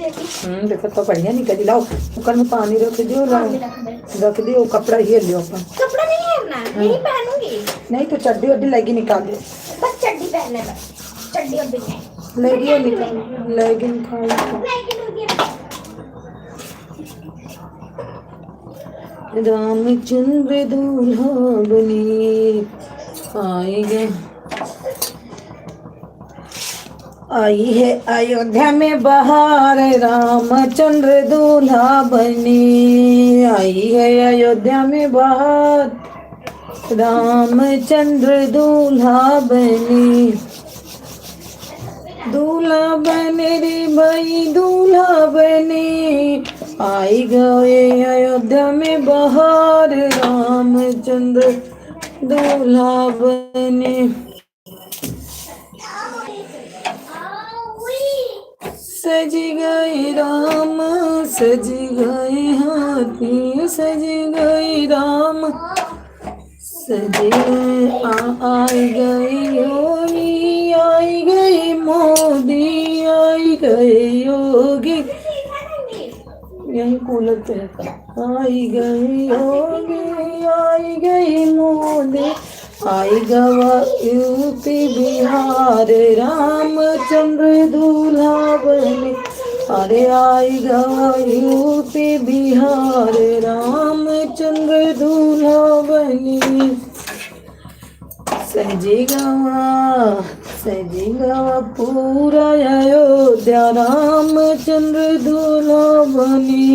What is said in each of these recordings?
देखो तो बढ़िया निकली। लाओ कुकर में पानी रख दियो, लाओ रख दियो। कपड़ा ये लियो अपन। कपड़ा नहीं है ना, यही पहनूंगी। नहीं तो चड्डी वड्डी लेगी निकाल दे। बस चड्डी पहनने में, चड्डी अब नहीं लेगी निकाल, लेगी निकाल। रामचंद्र दूल्हा बनी आएंगे। आई है अयोध्या में बहार, रामचंद्र दूल्हा बनी। आई है अयोध्या में बहार, रामचंद्र दूल्हा बनी। दूल्हा बने रे भाई दूल्हा बने, आई गए अयोध्या में बहार, रामचंद्र दूल्हा बने। सज गए राम सज गए हाथी, सज गए राम सज गए। आई गए योगी, आई गए मोदी, आई गए योगी। यही कूलर पे है। आई गए योगी, आई गए मोदी, आई गवा यूपी बिहार, रामचंद्र दूल्हा बने। अरे आई गवा यूपी बिहार, रामचंद्र दूल्हा बने। सजी गवा पूरा अयोध्या, रामचंद्र दूल्हा बने।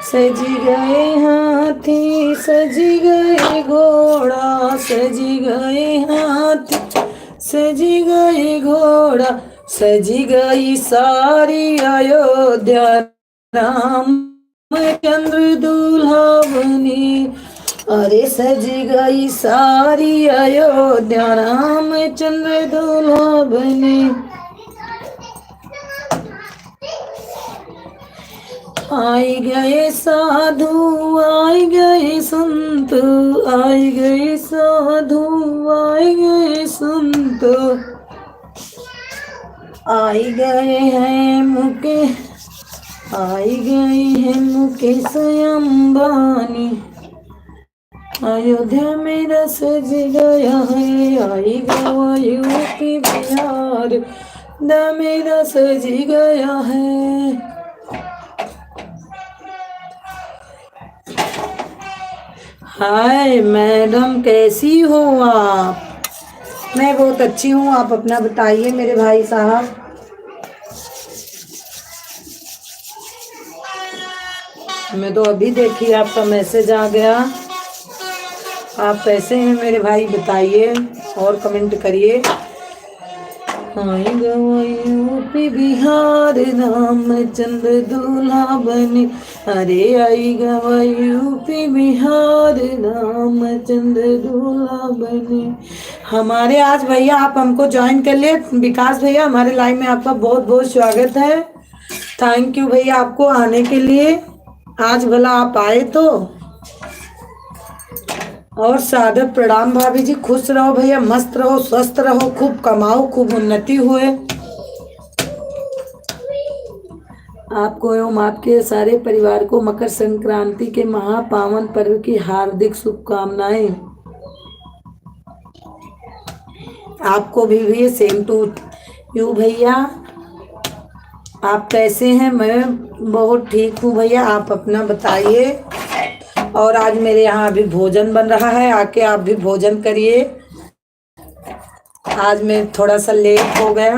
सजी गए हाथी, सजी गए घोड़ा, सजी गए हाथी, सजी गए घोड़ा, सजी गई सारी अयोध्या, रामचंद्र दूल्हा बनी। अरे सजी गई सारी अयोध्या, रामचंद्र दूल्हा बनी। आई गए साधु, आई गए संत, आई गए साधु, आई गए संत, आई गए हैं मुकेश, आई गए हैं मुकेश अंबानी। अयोध्या मेरा सज गया है, आई गया यूपी बिहार, दा मेरा सज गया है। हाय मैडम, कैसी हो आप? मैं बहुत अच्छी हूँ, आप अपना बताइए मेरे भाई साहब। मैं तो अभी देखी आपका मैसेज आ गया। आप कैसे हैं मेरे भाई, बताइए और कमेंट करिए। आई गवा यूपी बिहार, रामचंद्र दूल्हा बने। अरे आई गवा यूपी बिहार, रामचंद्र दूल्हा बने। हमारे आज भैया आप हमको ज्वाइन कर लिए। विकास भैया हमारे लाइव में आपका बहुत बहुत स्वागत है। थैंक यू भैया आपको आने के लिए। आज भला आप आए तो। और सादर प्रणाम भाभी जी, खुश रहो भैया, मस्त रहो, स्वस्थ रहो, खूब कमाओ, खूब उन्नति हुए। आपको एवं आपके सारे परिवार को मकर संक्रांति के महापावन पर्व की हार्दिक शुभकामनाएं। आपको भी सेम टू यू भैया। आप कैसे हैं? मैं बहुत ठीक हूँ भैया, आप अपना बताइए। और आज मेरे यहाँ अभी भोजन बन रहा है, आके आप भी भोजन करिए। आज मैं थोड़ा सा लेट हो गया।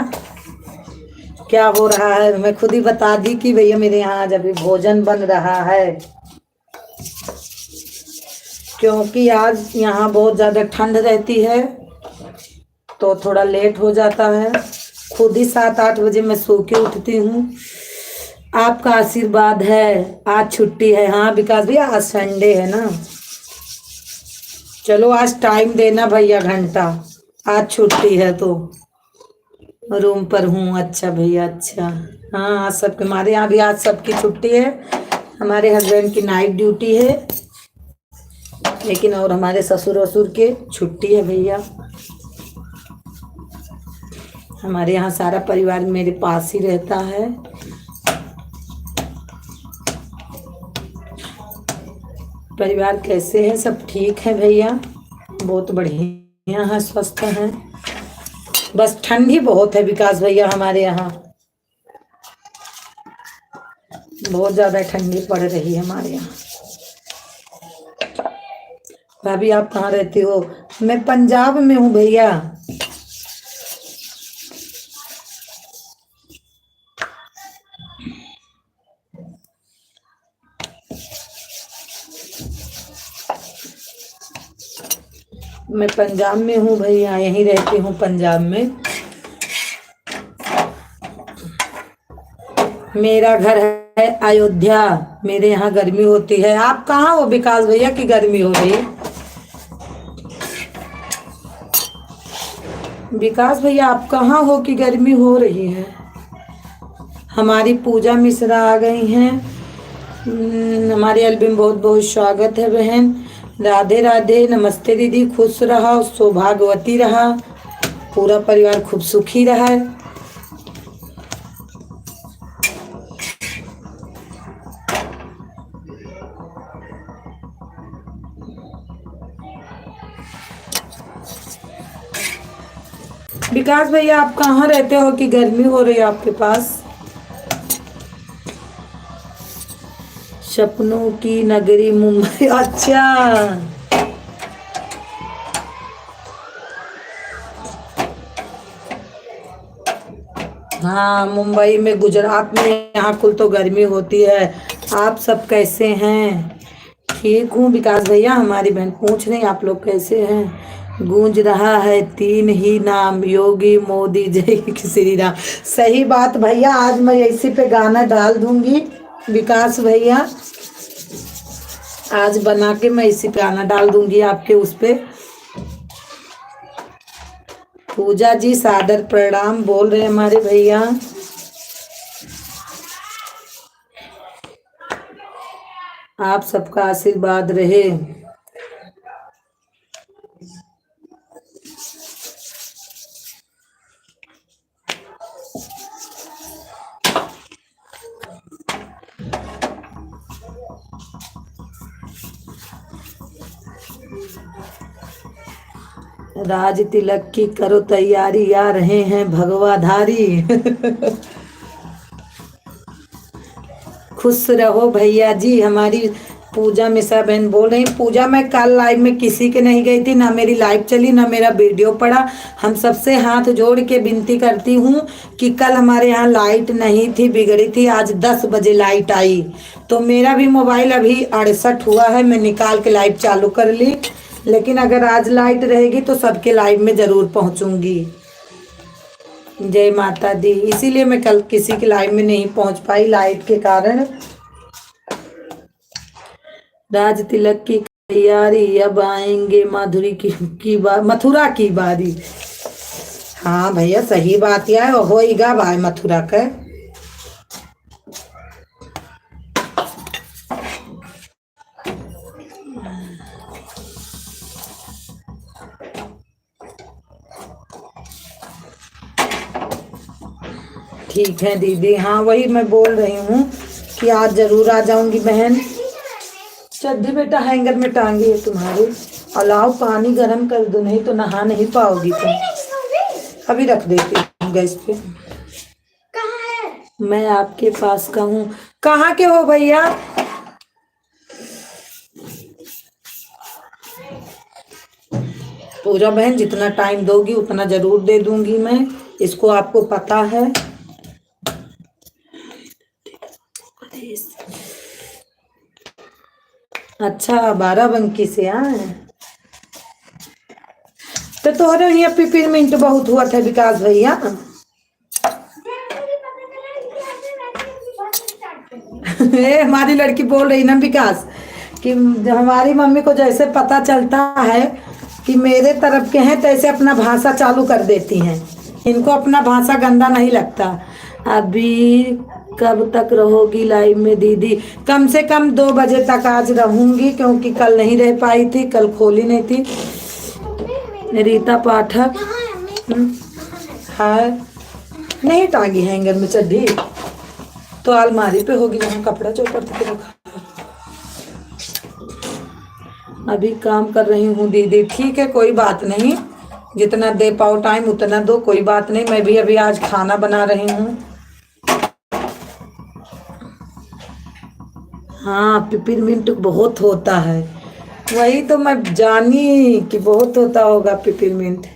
क्या हो रहा है मैं खुद ही बता दी कि भैया मेरे यहाँ आज अभी भोजन बन रहा है, क्योंकि आज यहाँ बहुत ज़्यादा ठंड रहती है तो थोड़ा लेट हो जाता है। खुद ही 7-8 बजे मैं सो के उठती हूँ। आपका आशीर्वाद है। आज छुट्टी है। हाँ विकास भैया आज संडे है ना। चलो आज टाइम देना भैया घंटा, आज छुट्टी है तो रूम पर हूँ। अच्छा भैया अच्छा। हाँ आज सबके, हमारे यहाँ भी आज सबकी छुट्टी है। हमारे हस्बैंड की नाइट ड्यूटी है, लेकिन और हमारे ससुर वसुर के छुट्टी है भैया। हमारे यहाँ सारा परिवार मेरे पास ही रहता है। परिवार कैसे है? सब ठीक है भैया, बहुत बढ़िया है, स्वस्थ है। बस ठंडी बहुत है विकास भैया, हमारे यहाँ बहुत ज्यादा ठंडी पड़ रही है हमारे यहाँ। भाभी आप कहाँ रहती हो? मैं पंजाब में हूँ भैया। मैं पंजाब में हूँ भैया, यहीं रहती हूँ पंजाब में। मेरा घर है अयोध्या, मेरे यहाँ गर्मी होती है। आप कहाँ हो विकास भैया की गर्मी हो रही? विकास भैया आप कहाँ हो कि गर्मी हो रही है? हमारी पूजा मिश्रा आ गई हैं। हमारे एल्बम बहुत बहुत स्वागत है बहन। राधे राधे, नमस्ते दीदी, खुश रहा, सौभाग्यवती रहा, पूरा परिवार खूब सुखी रहा। विकास भैया आप कहाँ रहते हो कि गर्मी हो रही है आपके पास? सपनों की नगरी मुंबई। अच्छा, हाँ मुंबई में, गुजरात में, यहाँ कुल तो गर्मी होती है। आप सब कैसे हैं? ठीक हूँ विकास भैया। हमारी बहन पूछ रही आप लोग कैसे हैं। गूंज रहा है तीन ही नाम, योगी मोदी जय श्री राम। सही बात भैया, आज मैं इसी पे गाना डाल दूंगी विकास भैया। आज बना के मैं इसी पे गाना डाल दूंगी आपके उस पे। पूजा जी सादर प्रणाम बोल रहे हमारे भैया। आप सबका आशीर्वाद रहे। राज तिलक की करो तैयारी, आ रहे हैं भगवाधारी। खुश रहो भैया जी। हमारी पूजा मिश्रा बहन बोल रही, पूजा मैं कल लाइव में किसी के नहीं गई थी, ना मेरी लाइव चली ना मेरा वीडियो पड़ा। हम सबसे हाथ जोड़ के विनती करती हूँ कि कल हमारे यहाँ लाइट नहीं थी, बिगड़ी थी, आज 10 बजे लाइट आई। तो मेरा भी मोबाइल अभी 68 हुआ है, मैं निकाल के लाइव चालू कर ली। लेकिन अगर आज लाइट रहेगी तो सबके लाइव में जरूर पहुंचूंगी। जय माता दी। इसीलिए मैं कल किसी की लाइव में नहीं पहुंच पाई लाइट के कारण। राज तिलक की तैयारी, अब आएंगे माधुरी की मथुरा की बारी। हाँ भैया सही बात है, होएगा भाई मथुरा का। ठीक है दीदी, हाँ वही मैं बोल रही हूँ कि आज जरूर आ जाऊंगी बहन। चड्डी बेटा हैंगर में टांगी है तुम्हारी, अलाव पानी गर्म कर दो, नहीं तो नहा नहीं पाओगी तुम। अभी रख देती हूँ गैस पे। कहाँ है? मैं आपके पास का हूँ। कहाँ के हो भैया? पूजा बहन जितना टाइम दोगी उतना जरूर दे दूंगी मैं, इसको आपको पता है। अच्छा 12 से आए तो तोहरे यहाँ पिपरमिंट बहुत हुआ था विकास भैया। हमारी लड़की बोल रही ना विकास कि हमारी मम्मी को जैसे पता चलता है कि मेरे तरफ के हैं तैसे अपना भाषा चालू कर देती हैं। इनको अपना भाषा गंदा नहीं लगता। अभी कब तक रहोगी लाइव में दीदी? कम से कम 2 बजे तक आज रहूंगी, क्योंकि कल नहीं रह पाई थी, कल खोली नहीं थी। रीता पाठक, हाँ नहीं टांगी हैंगर में चड्डी, तो अलमारी पे होगी जहाँ कपड़ा चौपर के रखा। अभी काम कर रही हूँ दीदी। ठीक है, कोई बात नहीं, जितना दे पाओ टाइम उतना दो, कोई बात नहीं। मैं भी अभी आज खाना बना रही हूँ। हाँ, पिपरमिंट बहुत होता है, वही तो मैं जानी कि बहुत होता होगा पिपरमिंट।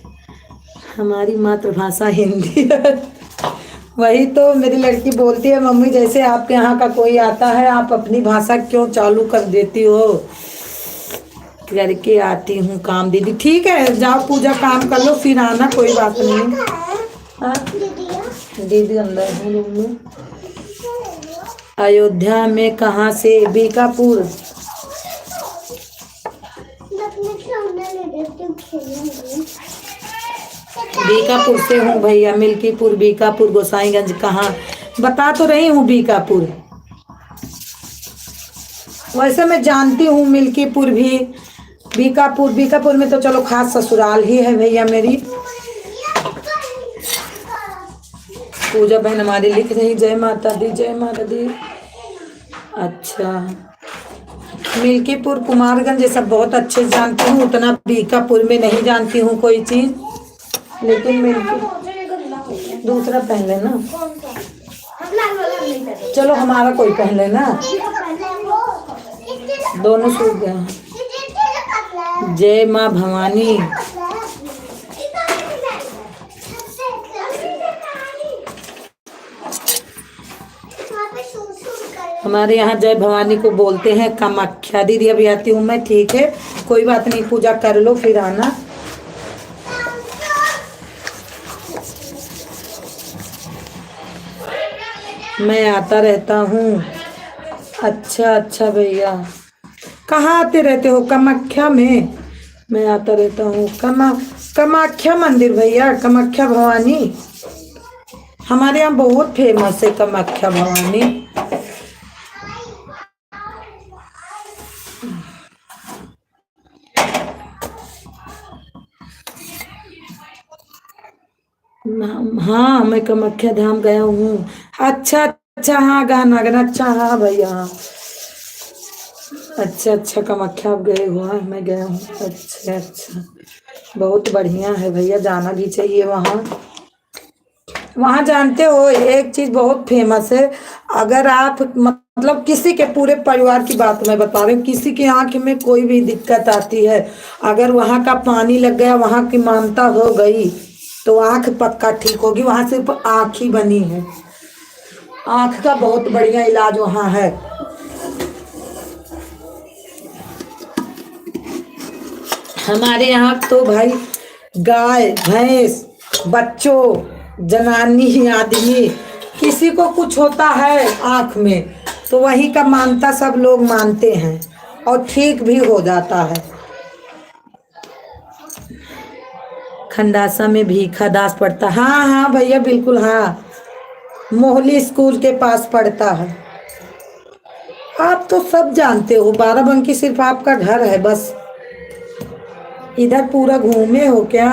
हमारी मातृभाषा हिंदी है। वही तो मेरी लड़की बोलती है, मम्मी जैसे आपके यहाँ का कोई आता है आप अपनी भाषा क्यों चालू कर देती हो। करके आती हूँ काम दीदी। ठीक है, जाओ पूजा काम कर लो, फिर आना, कोई बात नहीं। हाँ दीदी अंदर हूँ रूम में। अयोध्या में कहाँ से? बीकापुर। बीकापुर से हूँ भैया, मिल्कीपुर, बीकापुर, गोसाईगंज। कहाँ बता तो रही हूँ, बीकापुर। वैसे मैं जानती हूँ मिल्कीपुर भी, बीकापुर। बीकापुर में तो चलो खास ससुराल ही है भैया मेरी। पूजा बहन हमारी लिख रही, जय माता दी, जय माता दी। अच्छा, मिल्कीपुर, कुमारगंज ये सब बहुत अच्छे से जानती हूँ, उतना बीकापुर में नहीं जानती हूँ कोई चीज़। लेकिन मिल्की दूसरा पहन लेना, चलो हमारा कोई पहन लेना, दोनों सूख गए। जय माँ भवानी। हमारे यहाँ जय भवानी को बोलते हैं कामाख्या। दीदी अभी आती हूँ मैं, ठीक है, कोई बात नहीं, पूजा कर लो फिर आना। मैं आता रहता हूँ। अच्छा अच्छा भैया, कहाँ आते रहते हो? कामाख्या में मैं आता रहता हूँ। कामाख्या मंदिर भैया, कामाख्या भवानी हमारे यहाँ बहुत फेमस है, कामाख्या भवानी। हाँ मैं कामाख्या धाम गया हूँ। अच्छा अच्छा, हाँ गाना गाना, अच्छा हाँ भैया हाँ। अच्छा अच्छा, कामाख्या आप गए हो? हाँ मैं गया हूँ। अच्छा अच्छा, बहुत बढ़िया है भैया, जाना भी चाहिए वहाँ। वहाँ जानते हो एक चीज़ बहुत फेमस है, अगर आप मतलब किसी के पूरे परिवार की बात मैं बता रही हूँ, किसी की आँख में कोई भी दिक्कत आती है, अगर वहाँ का पानी लग गया, वहाँ की मानता हो गई, तो आँख पक्का ठीक होगी। वहाँ सिर्फ आँख ही बनी है, आँख का बहुत बढ़िया इलाज वहाँ है। हमारे यहाँ तो भाई गाय भैंस, बच्चों, जनानी, आदमी, किसी को कुछ होता है आँख में तो वही का मानता सब लोग मानते हैं और ठीक भी हो जाता है। खंडासा में भीखा दास पड़ता, हाँ हाँ भैया बिल्कुल, हाँ मोहली स्कूल के पास पड़ता है। आप तो सब जानते हो, बाराबंकी सिर्फ आपका घर है बस, इधर पूरा घूमे हो क्या?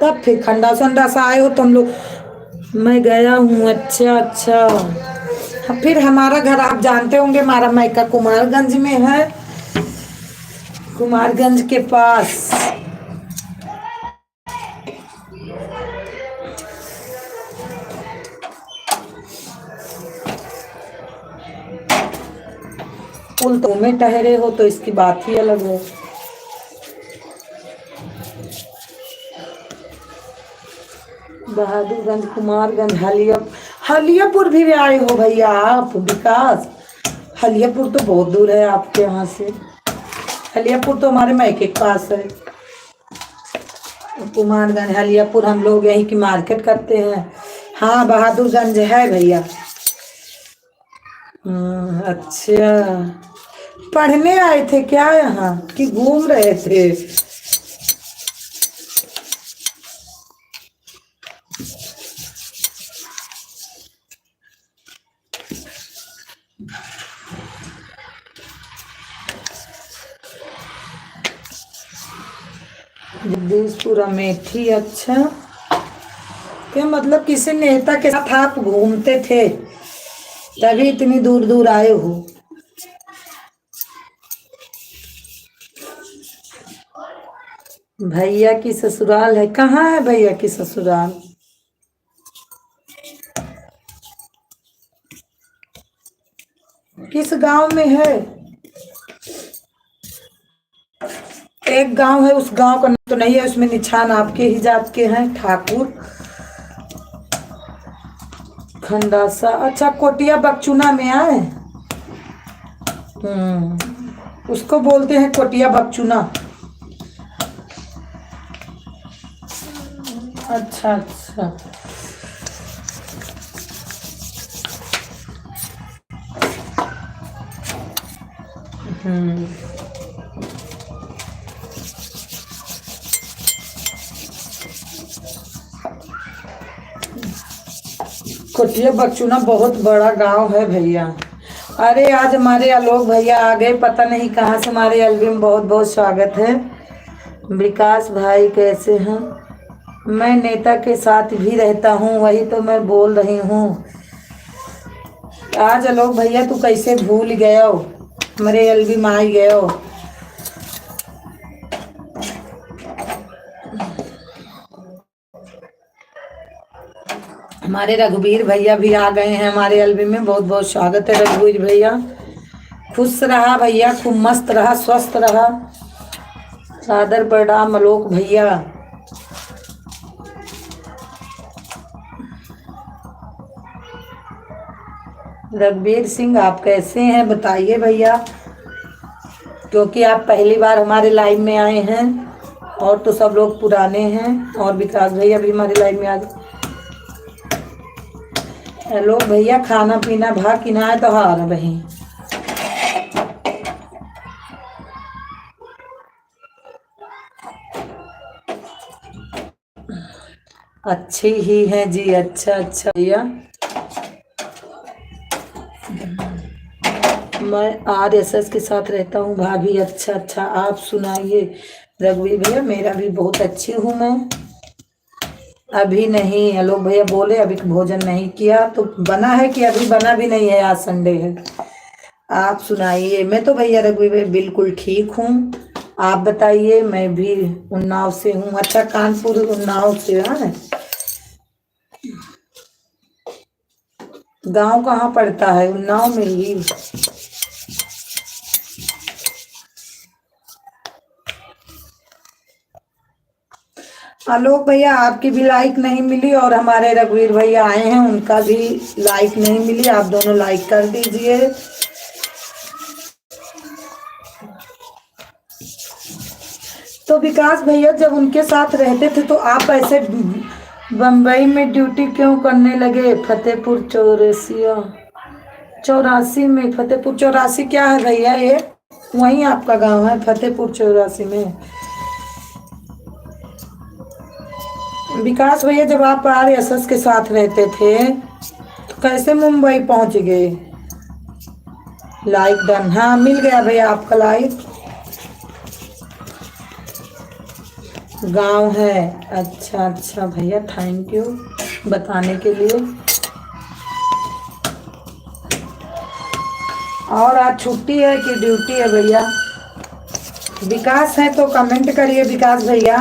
तब फिर खंडासा वंडासा आए हो तुम लोग? मैं गया हूँ। अच्छा अच्छा, फिर हमारा घर आप जानते होंगे, हमारा मायका कुमारगंज में है, कुमारगंज के पास। पुल तो में ठहरे हो तो इसकी बात ही अलग है। बहादुरगंज, कुमारगंज, हलियापुर भी आए हो भैया आप? विकास, हलियापुर तो बहुत दूर है आपके यहाँ से। हलियापुर तो हमारे मायके के पास है। कुमारगंज हलियापुर हम लोग यहीं की मार्केट करते हैं। हाँ बहादुरगंज है भैया। अच्छा, पढ़ने आए थे क्या यहाँ कि घूम रहे थे? जगदीशपुर अमेठी। अच्छा, क्या मतलब किसी नेता के साथ आप घूमते थे तभी इतनी दूर दूर आए हो? भैया की ससुराल है कहाँ है? भैया की ससुराल किस गांव में है? एक गांव है, उस गांव का नाम तो नहीं है, उसमें निशान आपके ही जात के हैं, ठाकुर खंडासा। अच्छा, कोटिया बकचुना में आए। उसको बोलते हैं कोटिया बकचुना। अच्छा अच्छा। हम्म। कोटिया बकचुना बहुत बड़ा गांव है भैया। अरे आज हमारे आलोक भैया आ गए, पता नहीं कहाँ से। हमारे एल्बम में बहुत बहुत स्वागत है। विकास भाई कैसे हैं? मैं नेता के साथ भी रहता हूँ, वही तो मैं बोल रही हूँ। आज आलोक भैया तू कैसे भूल गए हो? हमारे एल्बम में आ ही गए हो। हमारे रघुवीर भैया भी आ गए हैं हमारे एल्बम में, बहुत बहुत स्वागत है रघुवीर भैया। खुश रहा भैया, खूब मस्त रहा, स्वस्थ रहा। सादर प्रणाम आलोक भैया। रघुवीर सिंह आप कैसे हैं बताइए भैया, क्योंकि आप पहली बार हमारे लाइव में आए हैं और तो सब लोग पुराने हैं। और विकास भैया भी हमारे लाइव में आ गए। हेलो भैया, खाना पीना भा कि ना है? तो हार बही अच्छी ही है जी। अच्छा अच्छा भैया, मैं RSS के साथ रहता हूँ भाभी। अच्छा अच्छा, आप सुनाइए रघुवीर भैया। मेरा भी बहुत अच्छी हूँ मैं। अभी नहीं, आलोक भैया बोले अभी भोजन नहीं किया, तो बना है कि अभी बना भी नहीं है? आज संडे है। आप सुनाइए। मैं तो भैया रघुवीर भैया बिल्कुल ठीक हूँ। आप बताइए। मैं भी उन्नाव से हूँ। अच्छा, कानपुर उन्नाव से है। गांव कहाँ पड़ता है? उन्नाव में ही। आलोक भैया आपकी भी लाइक नहीं मिली और हमारे रघुवीर भैया आए हैं, उनका भी लाइक नहीं मिली। आप दोनों लाइक कर दीजिए। तो विकास भैया जब उनके साथ रहते थे तो आप ऐसे बम्बई में ड्यूटी क्यों करने लगे? फतेहपुर चौरसिया 84 में। फतेहपुर 84 क्या है भैया ये? वहीं आपका गांव है फतेहपुर 84 में? विकास भैया जब आप RSS के साथ रहते थे तो कैसे मुंबई पहुंच गए? लाइक डन, हाँ मिल गया भैया आपका लाइक। गांव है। अच्छा अच्छा भैया, थैंक यू बताने के लिए। और आज छुट्टी है कि ड्यूटी है भैया? विकास है तो कमेंट करिए विकास भैया।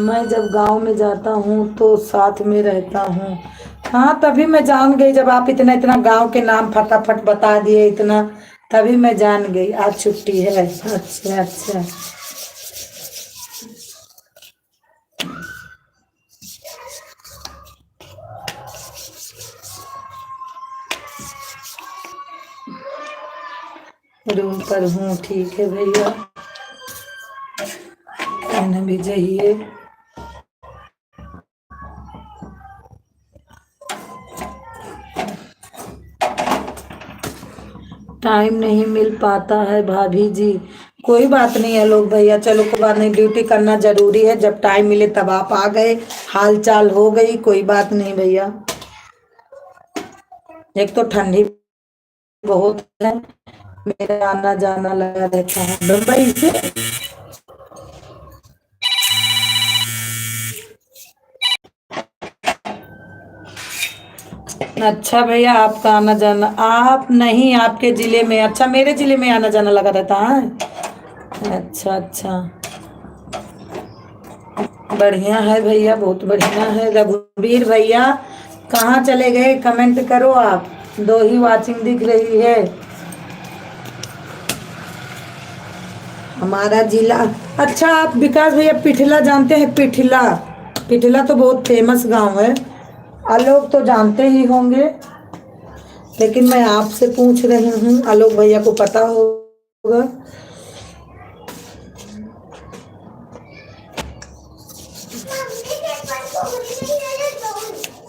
मैं जब गांव में जाता हूँ तो साथ में रहता हूँ। हाँ तभी मैं जान गई, जब आप इतना इतना गांव के नाम फटाफट बता दिए इतना, तभी मैं जान गई आज छुट्टी है। अच्छा अच्छा। रूम पर हूँ, ठीक है भैया। कहना भी चाहिए। टाइम नहीं मिल पाता है भाभी जी। कोई बात नहीं है लोग भैया, चलो कोई बात नहीं, ड्यूटी करना जरूरी है। जब टाइम मिले तब आप आ गए, हाल चाल हो गई, कोई बात नहीं भैया। एक तो ठंडी बहुत है, मेरा आना जाना लगा रहता है मुंबई से। अच्छा भैया, आपका आना जाना, आप नहीं, आपके जिले में, अच्छा मेरे जिले में आना जाना लगा रहता है। अच्छा अच्छा, बढ़िया है भैया, बहुत बढ़िया है। रघुवीर भैया कहाँ चले गए, कमेंट करो आप, दो ही वाचिंग दिख रही है। हमारा जिला, अच्छा आप विकास भैया पिठला जानते हैं? पिठला, पिठला तो बहुत फेमस गांव है, आलोक तो जानते ही होंगे, लेकिन मैं आपसे पूछ रही हूँ, आलोक भैया को पता होगा।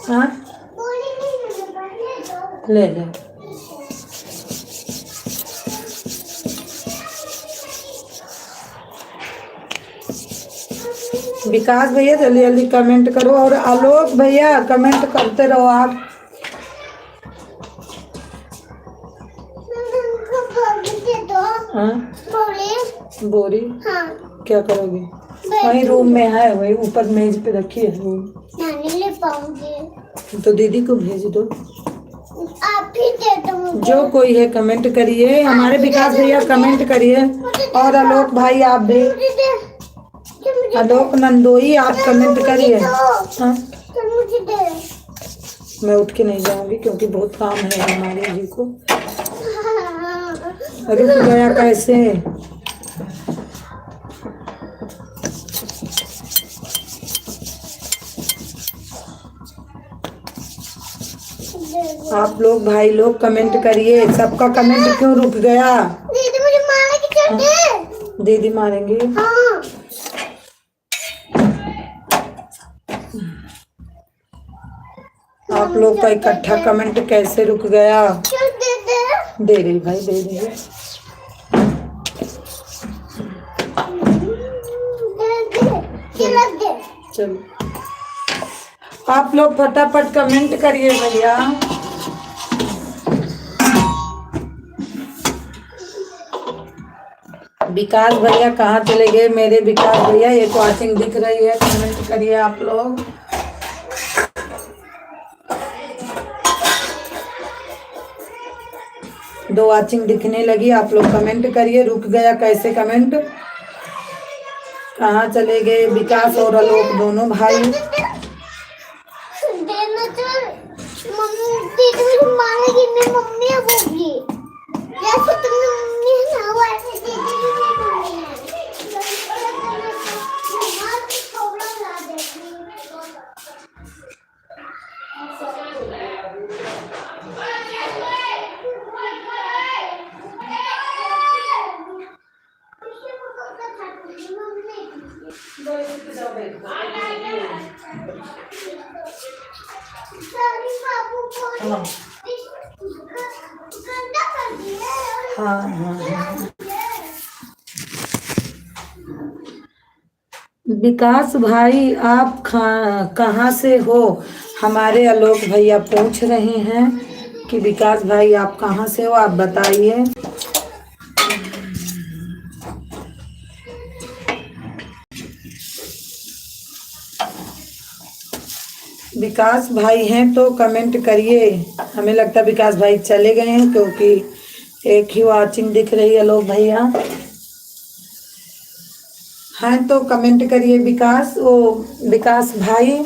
हाँ ले ले। विकास भैया जल्दी जल्दी कमेंट करो, और आलोक भैया कमेंट करते रहो आप। हाँ बोरी, हाँ क्या करोगे? वही रूम में है, वही ऊपर मेज पे रखी है वो। नहीं ले पाऊंगी तो दीदी को भेज दो, आप ही दे दो मुझे। जो कोई है कमेंट करिए, हमारे विकास भैया कमेंट करिए, और आलोक भाई आप भी, आलोक नंदोई आप कमेंट करिए। हाँ मुझे दे। मैं उठ के नहीं जाऊंगी क्योंकि बहुत काम है हमारे जी को। रुक गया कैसे? आप लोग भाई लोग कमेंट करिए, सबका कमेंट क्यों रुक गया? दीदी मुझे मारने की चलते। दीदी मारेंगे? हाँ आप लोग का इकट्ठा कमेंट कैसे रुक गया? चल दे दे। दे रही भाई, दे रही है। चलो आप लोग फटाफट कमेंट करिए भैया। विकास भैया कहाँ चले गए मेरे विकास भैया? एक वाचिंग दिख रही है, कमेंट करिए आप लोग। दो वाचिंग दिखने लगी, आप लोग कमेंट करिए। रुक गया कैसे कमेंट? कहाँ चले गए विकास और आलोक दोनों भाई? देना चल। मम्मी दीदी मुझे मारेगी, मैं मम्मी अब होगी। जैसे तुमने मम्मी है ना, वैसे दीदी भी मेरी मम्मी है। हाँ हाँ हाँ। विकास भाई आप कहाँ से हो? हमारे आलोक भैया पूछ रहे हैं कि विकास भाई आप कहाँ से हो, आप बताइए। विकास भाई हैं तो कमेंट करिए। हमें लगता है विकास भाई चले गए हैं, क्योंकि एक ही वाचिंग दिख रही है आलोक भैया। हैं तो कमेंट करिए विकास भाई।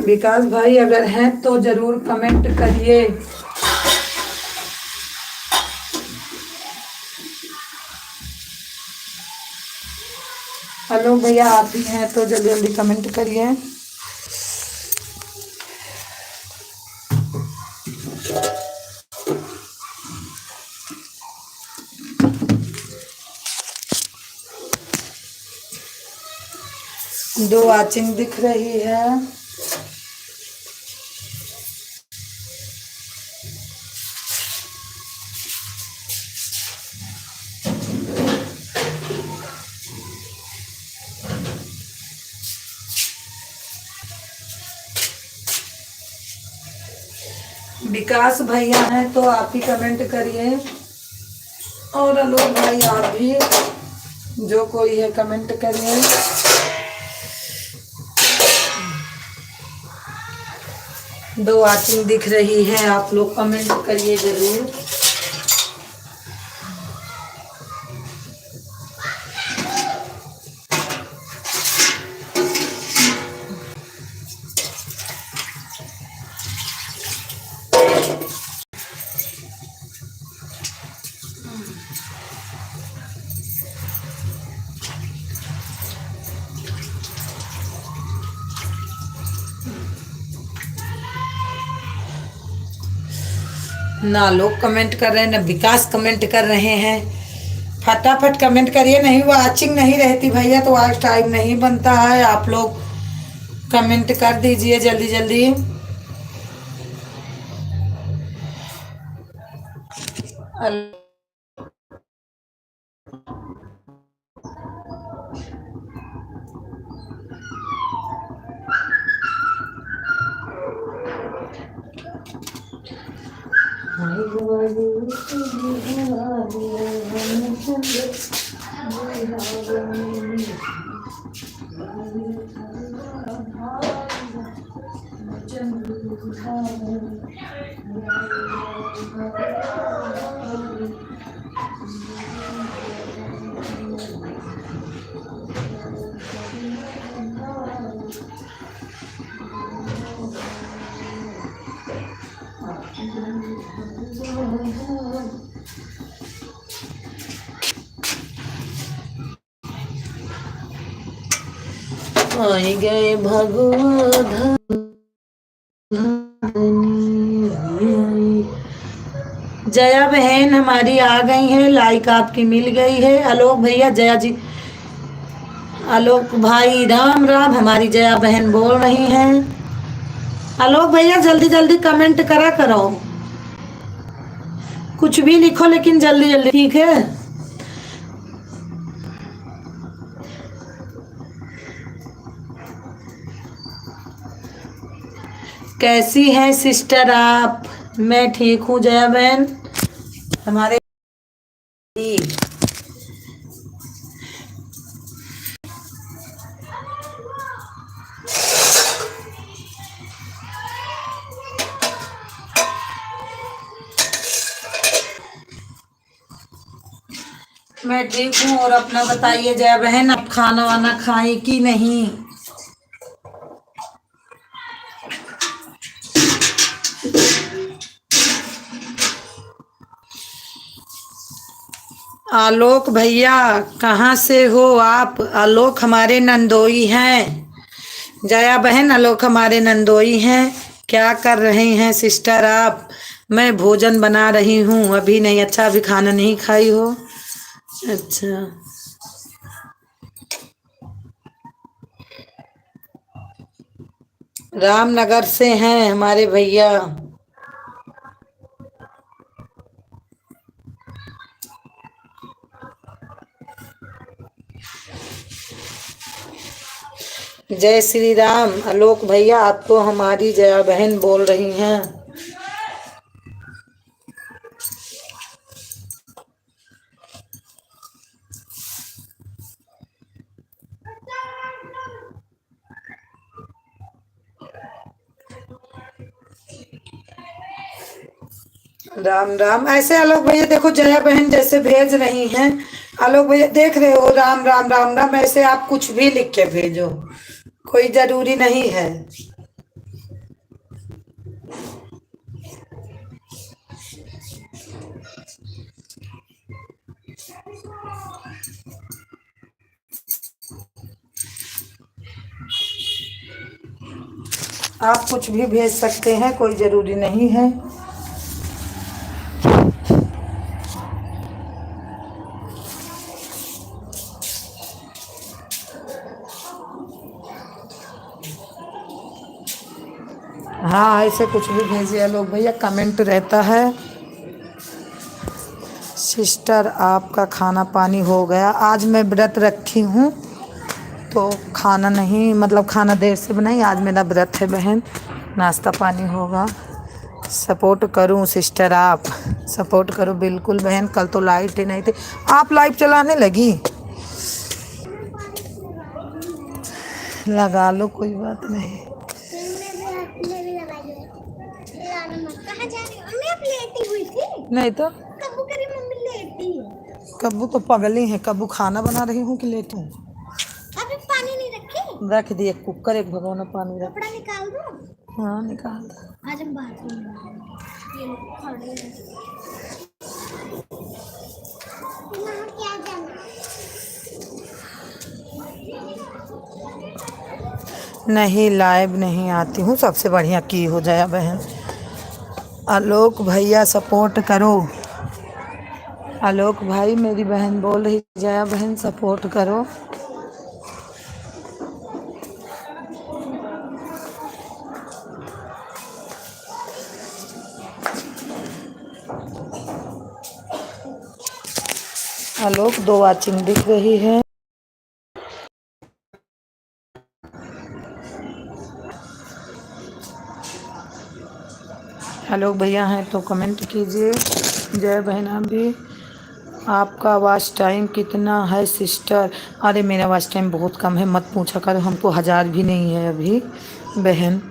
विकास भाई अगर हैं तो जरूर कमेंट करिए। हेलो भैया, आप ही हैं तो जल्दी जल्दी कमेंट करिए। दो वाचिंग दिख रही है। विकास भैया हैं तो आप ही कमेंट करिए, और आलोक भाई आप भी, जो कोई है कमेंट करिए। दो वाचिंग दिख रही है, आप लोग कमेंट करिए जरूर। ना लोग कमेंट कर रहे हैं, ना विकास कमेंट कर रहे हैं। फटाफट कमेंट करिए, नहीं वाचिंग नहीं रहती भैया तो आज टाइम नहीं बनता है। आप लोग कमेंट कर दीजिए जल्दी जल्दी। आई गए भगवान। जया बहन हमारी आ गई है, लाइक आपकी मिल गई है। आलोक भैया, जया जी, आलोक भाई राम राम, हमारी जया बहन बोल रही हैं। आलोक भैया जल्दी जल्दी कमेंट करा करो, कुछ भी लिखो लेकिन जल्दी जल्दी, ठीक है। कैसी हैं सिस्टर आप? मैं ठीक हूँ जया बहन। हमारे मैं ठीक हूँ। और अपना बताइए जया बहन, आप खाना वाना खाई कि नहीं? आलोक भैया कहाँ से हो आप? आलोक हमारे नंदोई हैं। जया बहन आलोक हमारे नंदोई हैं। क्या कर रहे हैं सिस्टर आप? मैं भोजन बना रही हूँ, अभी नहीं। अच्छा, अभी खाना नहीं खाई हो? अच्छा, रामनगर से हैं हमारे भैया। जय श्री राम। आलोक भैया आपको हमारी जया बहन बोल रही हैं। राम राम। ऐसे आलोक भैया देखो, जया बहन जैसे भेज रही हैं, आलोक भैया देख रहे हो, राम राम राम राम, ऐसे आप कुछ भी लिख के भेजो, कोई जरूरी नहीं है। आप कुछ भी भेज सकते हैं, कोई जरूरी नहीं है। हाँ, ऐसे कुछ भी भेजिए आलोक भैया, कमेंट रहता है। सिस्टर आपका खाना पानी हो गया? आज मैं व्रत रखी हूँ तो खाना नहीं, मतलब खाना देर से बनाई। आज मेरा व्रत है बहन, नाश्ता पानी होगा। सपोर्ट करूं सिस्टर, आप सपोर्ट करो बिल्कुल बहन। कल तो लाइट ही नहीं थी, आप लाइव चलाने लगी। लगा लो, कोई बात नहीं। तुमने भी आपने भी लगाई है। लाना मत। कहाँ जा रही हो? मम्मी आप लेटी हुई थी। नहीं तो कब करी मम्मी लेटी है। कब्बू तो पगली है। कब्बू खाना बना रही हूँ कि लेट हूँ। अभी पानी नहीं रखी। रख दिए कुकर, एक भगोना पानी रख। कपड़ा निकाल दो। हाँ निकाल दो। आज हम बाथरूम में जाएंगे। ये लोग खड़े हैं। यहाँ क्या जाना? नहीं लाइव नहीं आती हूँ, सबसे बढ़िया की हो जाए बहन। आलोक भैया सपोर्ट करो। आलोक भाई, मेरी बहन बोल रही जया बहन सपोर्ट करो। आलोक 2 वाचिंग दिख रही है। आलोक भैया हैं तो कमेंट कीजिए। जय बहना भी। आपका वॉच टाइम कितना है सिस्टर? अरे मेरा वॉच टाइम बहुत कम है, मत पूछा करो, हमको 1000 भी नहीं है अभी बहन।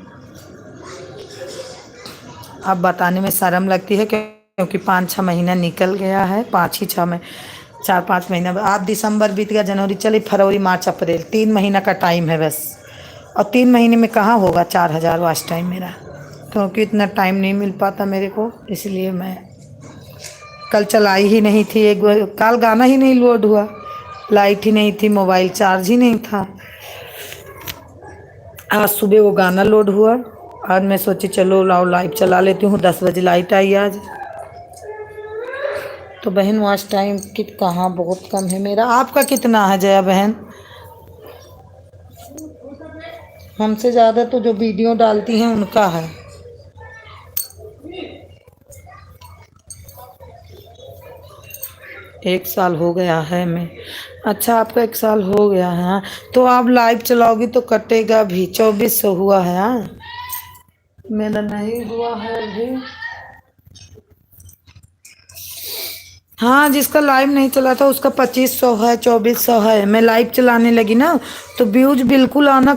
अब बताने में शर्म लगती है क्योंकि 5-6 महीना निकल गया है। 5 ही 6 में 4-5 महीना। आप दिसंबर बीत गया, जनवरी चली, फरवरी मार्च अप्रैल, 3 महीना का टाइम है बस। और 3 महीने में कहाँ होगा 4000 वॉच टाइम मेरा, क्योंकि इतना टाइम नहीं मिल पाता मेरे को। इसलिए मैं कल चलाई ही नहीं थी। कल गाना ही नहीं लोड हुआ, लाइट ही नहीं थी, मोबाइल चार्ज ही नहीं था। आज सुबह वो गाना लोड हुआ। आज मैं सोची चलो लाओ लाइव चला लेती हूँ। 10 बजे लाइट आई आज। तो बहन वॉच टाइम कित कहाँ, बहुत कम है मेरा। आपका कितना है जया बहन? हमसे ज़्यादा तो जो वीडियो डालती हैं उनका है। एक साल हो गया है मैं। अच्छा आपका 1 साल हो गया है हाँ? तो आप लाइव चलाओगी तो कटेगा भी। 2400 हुआ है हाँ? मेरा नहीं हुआ है अभी। हाँ जिसका लाइव नहीं चला था उसका 2500 है, 2400 है। मैं लाइव चलाने लगी ना तो व्यूज बिल्कुल आना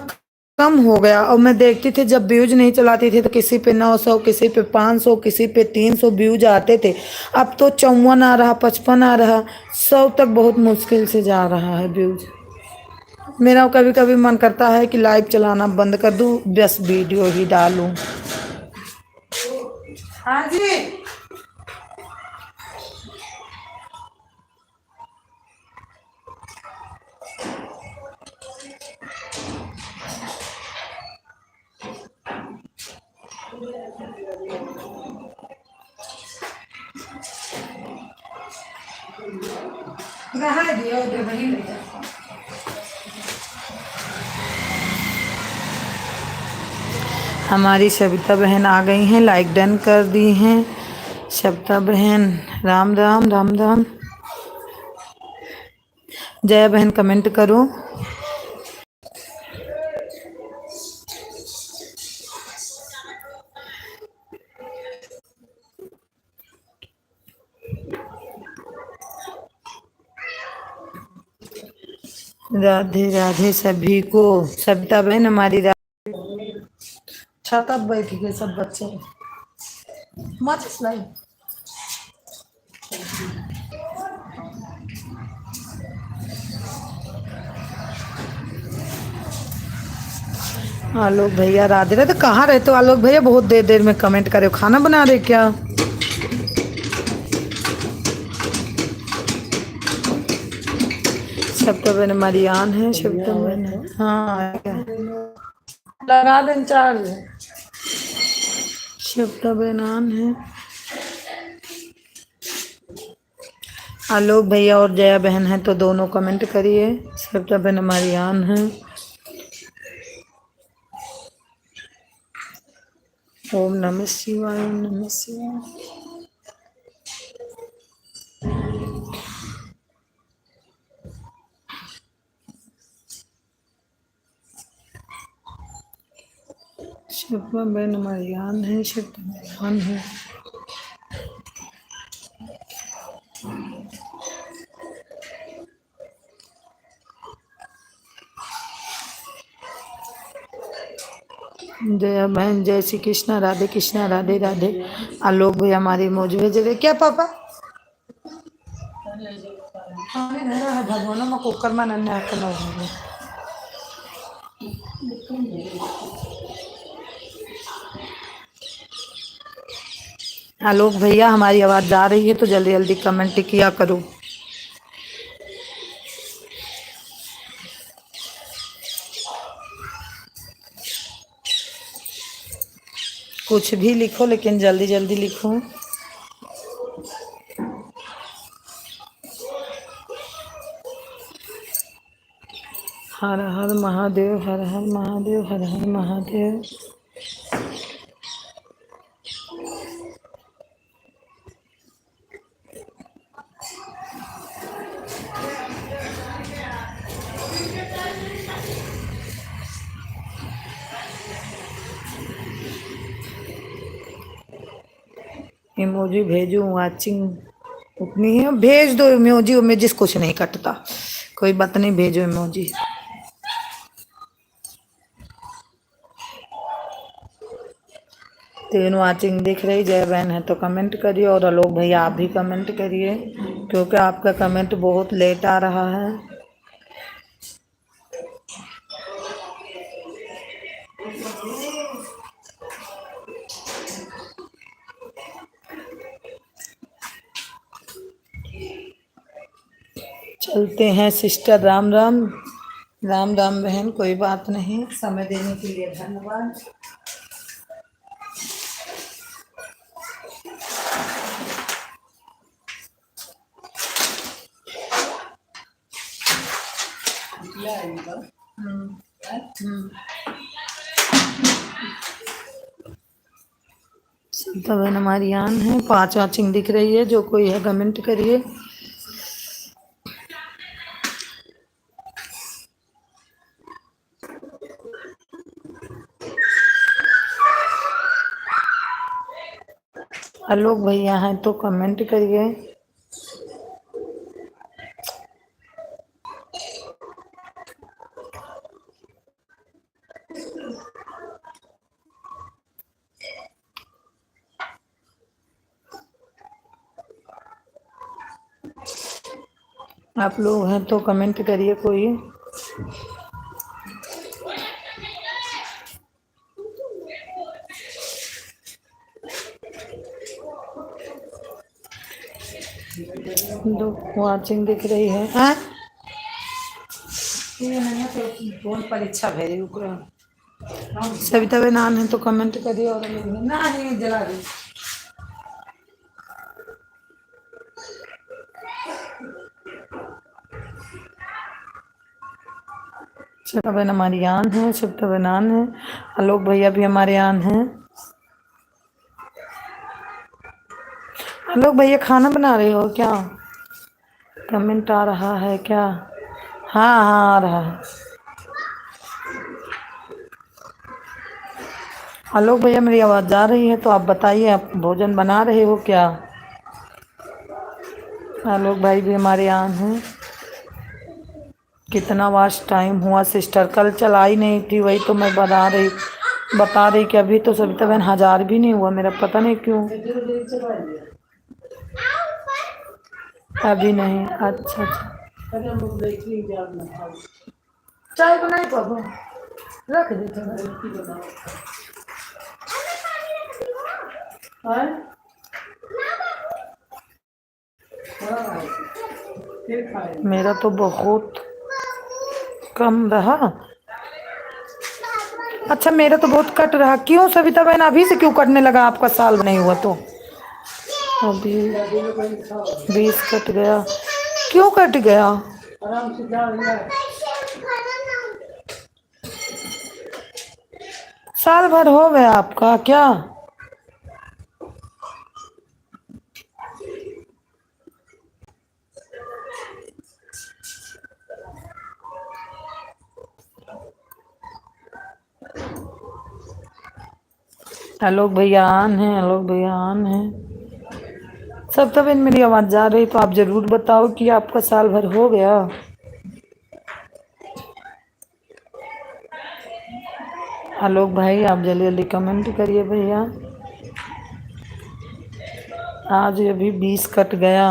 कम हो गया। और मैं देखती थी जब व्यूज नहीं चलाती थी तो किसी पे 900, किसी पे 500, किसी पे 300 व्यूज आते थे। अब तो 54 आ रहा, 55 आ रहा, 100 तक बहुत मुश्किल से जा रहा है व्यूज। मेरा कभी कभी मन करता है कि लाइव चलाना बंद कर दूं, बस वीडियो ही डालूं। हाँ जी रहा दियो दे वही ले जा। हमारी सविता बहन आ गई हैं, लाइक डन कर दी हैं। सविता बहन राम राम राम राम। जया बहन कमेंट करो। राधे राधे सभी को। सविता बहन हमारी छत बैठ गए सब बच्चे। माचिस लाई। आलोक भैया राधे राधे। कहाँ रहते हो आलोक भैया? बहुत देर देर में कमेंट करे हो। खाना बना रहे क्या? सविता बहन हमारी आन है। सविता बहन हाँ क्या लगा दें चार्ज। सविता बहन आन है। आलोक भैया और जया बहन है तो दोनों कमेंट करिए। सविता बहन हमारी आन है। ओम नमः शिवाय, ओम नमः शिवाय। शिल्पा बहन हमारी आन है, शिल्पा बहन है। जय बहन, जय श्री कृष्णा, राधे कृष्णा, राधे राधे। आलोक भाई हमारी मौज भेज रहे क्या पापा? भगवान में कुकर में नन्हे हाथ न हो। आलोक भैया हमारी आवाज जा रही है तो जल्दी जल्दी कमेंट किया करो। कुछ भी लिखो लेकिन जल्दी जल्दी लिखो। हर हर महादेव, हर हर महादेव, हर हर महादेव। इमोजी भेजूं? वाचिंग उतनी है, भेज दो इमोजी, इमेजिस कुछ नहीं कटता, कोई बात नहीं, भेजो इमोजी। तीन वाचिंग दिख रही, जय बहन है तो कमेंट करिए, और आलोक भैया आप भी कमेंट करिए क्योंकि आपका कमेंट बहुत लेट आ रहा है। चलते हैं सिस्टर, राम राम। राम राम बहन, कोई बात नहीं, समय देने के लिए धन्यवाद। सीता बहन हमारी आन है, 5 वाचिंग दिख रही है, जो कोई है कमेंट करिए। आलोक भैया हैं तो कमेंट करिए। आप लोग हैं तो कमेंट करिए कोई। दो वाचिंग दिख रही है। हाँ? कौन परीक्षा भेजी? सविता बहन आन है तो कमेंट करिए, और ना नहीं जला दी। सविता बहन हमारी आन है, सविता बहन आन है, आलोक भैया भी हमारे आन है। आलोक भैया खाना बना रहे हो क्या? कमेंट आ रहा है क्या? हाँ हाँ आ रहा है। आलोक भैया मेरी आवाज जा रही है तो आप बताइए, आप भोजन बना रहे हो क्या? आलोक भाई भी हमारे यहाँ हैं। कितना वास्ट टाइम हुआ सिस्टर, कल चलाई नहीं थी, वही तो मैं बता रही कि अभी तो सविता बहन 1000 भी नहीं हुआ मेरा, पता नहीं क्यों अभी नहीं। अच्छा अच्छा, चाय बनाई पापा, रख दे थोड़ा। मेरा तो बहुत कम रहा। अच्छा मेरा तो बहुत कट रहा, क्यों सविता बहन अभी से क्यों कटने लगा? आपका साल नहीं हुआ तो अभी 20 कट गया, क्यों कट गया? साल भर हो गया आपका क्या? आलोक भैया आन है, आलोक भैया आन है। सब तब इन मेरी आवाज जा रही तो आप जरूर बताओ कि आपका साल भर हो गया। आलोक भाई आप जल्दी जल्दी कमेंट करिए भैया। आज अभी 20 कट गया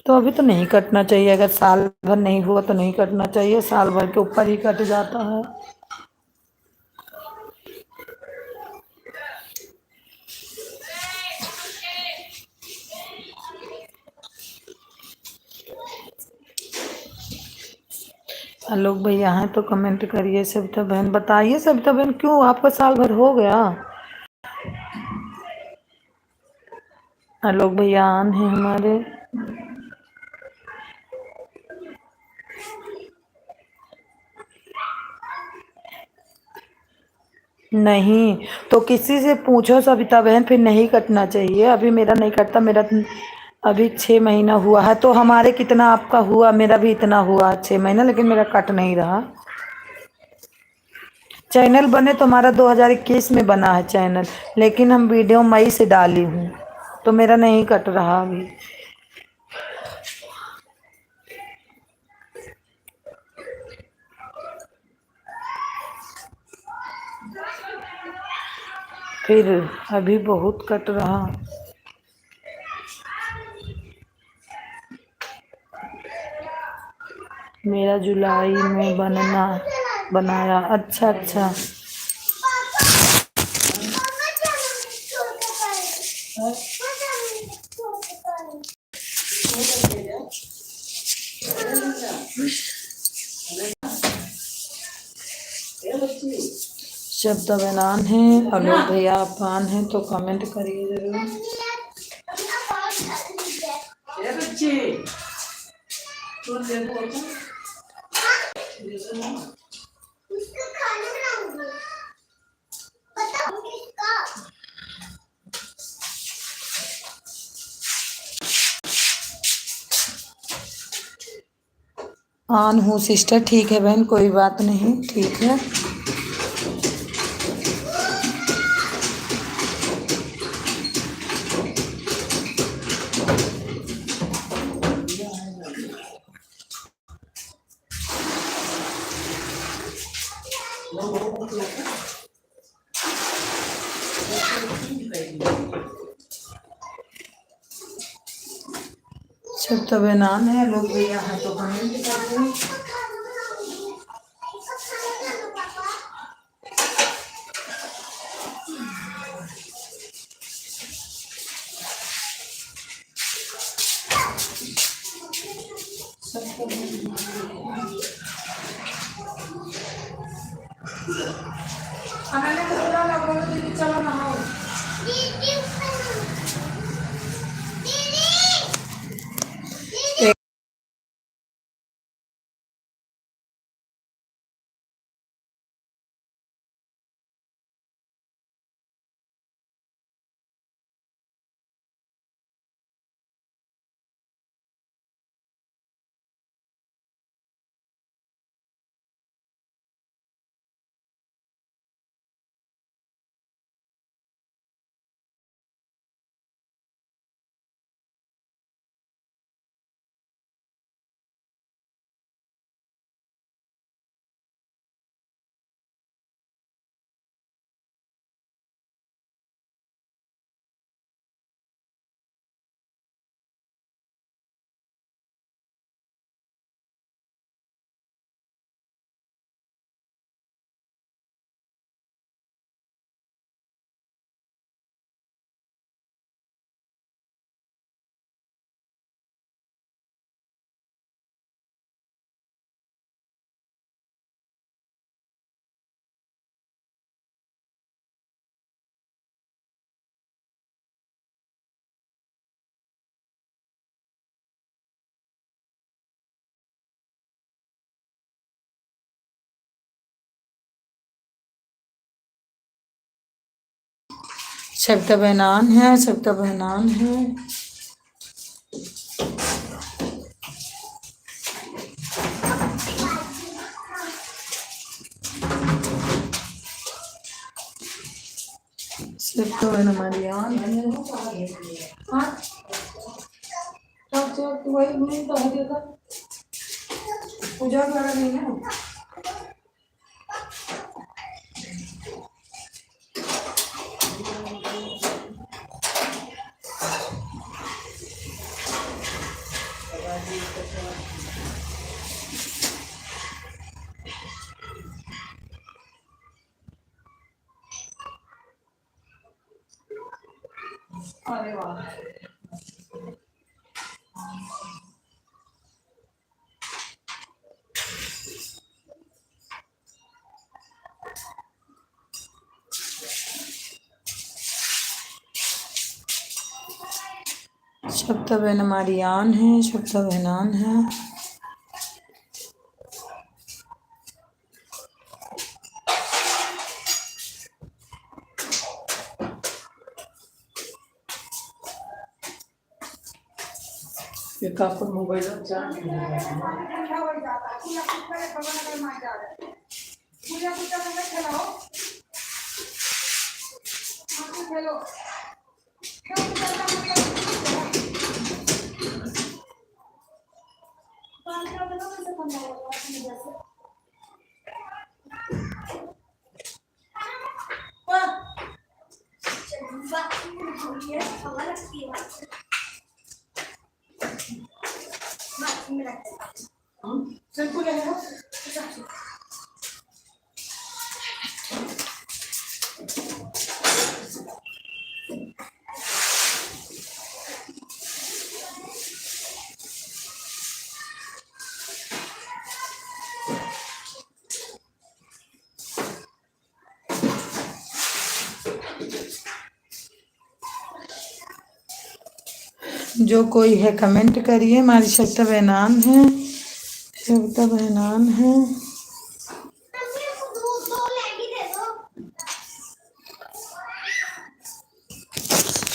तो अभी तो नहीं कटना चाहिए। अगर साल भर नहीं हुआ तो नहीं कटना चाहिए, साल भर के ऊपर ही कट जाता है। आलोक भैया हैं तो कमेंट करिए। सविता बहन बताइए, सविता बहन क्यों आपका साल भर हो गया। आलोक भैया आन है हमारे। नहीं तो किसी से पूछो सविता बहन, फिर नहीं कटना चाहिए। अभी मेरा नहीं कटता, मेरा अभी 6 महीना हुआ है। तो हमारे कितना आपका हुआ, मेरा भी इतना हुआ 6 महीना, लेकिन मेरा कट नहीं रहा। चैनल बने तो हमारा 2021 में बना है चैनल, लेकिन हम वीडियो मई से डाली हूँ तो मेरा नहीं कट रहा अभी। फिर अभी बहुत कट रहा। मेरा जुलाई में बनाया। अच्छा अच्छा। पापा चलो छोटे पर छोटे पर शब्द बनान है, आलोक भैया आप आन है तो कमेंट करिए जरूर। उसका खाना बनाऊंगी। बताओ किसका? आन हूँ सिस्टर, ठीक है बहन, कोई बात नहीं, ठीक है। शब्द बनान है, लोग भैया हैं तो कमेंट करिए। खाना बनाऊंगी। खाना बनाओ पापा। चलो नहाओ। दीदी दीदी शब्द बनान है, शब्द बनान है। तो है हमारी यार हाँ तो वही नहीं तो है देखा पूजा वगैरह नहीं है। अरे वाह शब्दा बहन हमारी आन है, शब्दा बहनान है। ये कापर मोबाइल चार्ज जो कोई है कमेंट करिए। हमारी शब्दा बहनान है, शब्दा बहनान है। मम्मी को दो मैगी दे दो।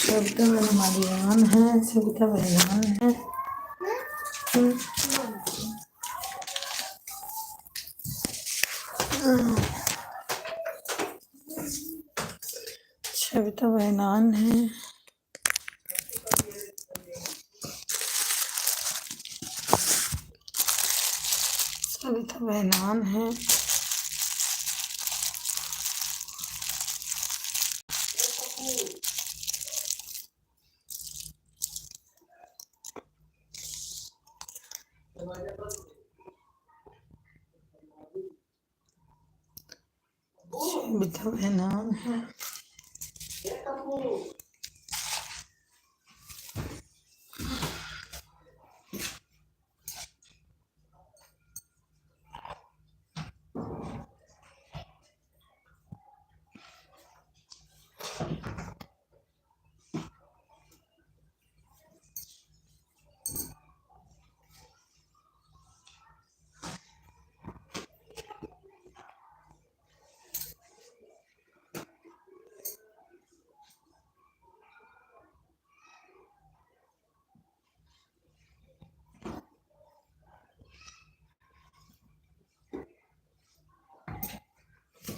शब्दा बहन हमारी आन है, शब्दा बहनान है। शब्दा बहनान है। सविता बहनान है। सविता बहनान है।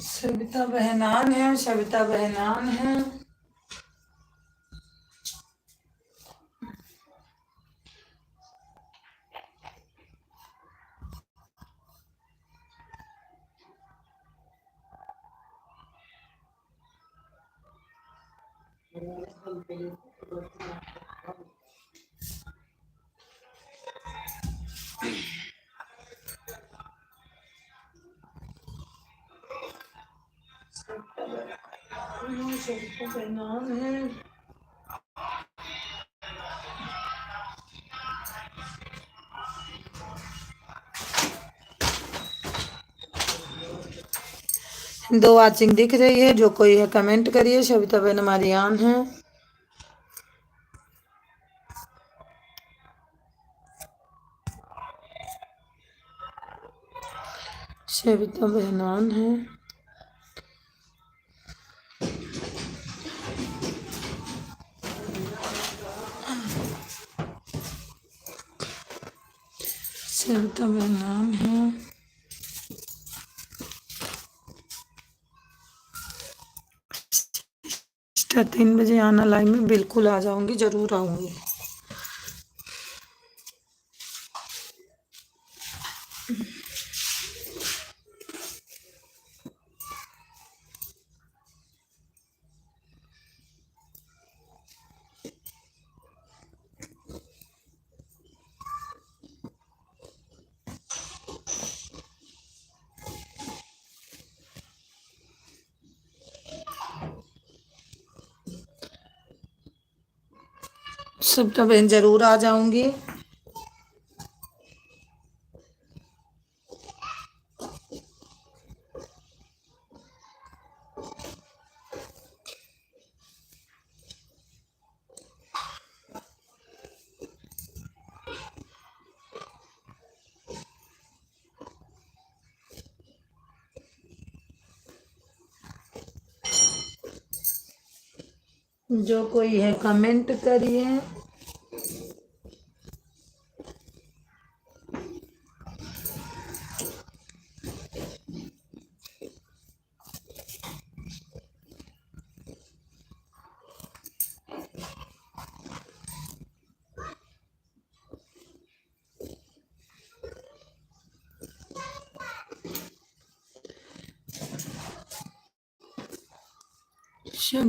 सविता बहनान है, सविता बहनान है। सविता बहनान है। दो वाचिंग दिख रही है। जो कोई है कमेंट करिए। सविता बहन हमारी आन है। सविता बहनान है। सविता बहनान है। बेटा 3 बजे आना लाइव में, बिल्कुल आ जाऊंगी, जरूर आऊंगी। सुप्ता बहन जरूर आ जाऊंगी। जो कोई है कमेंट करिए।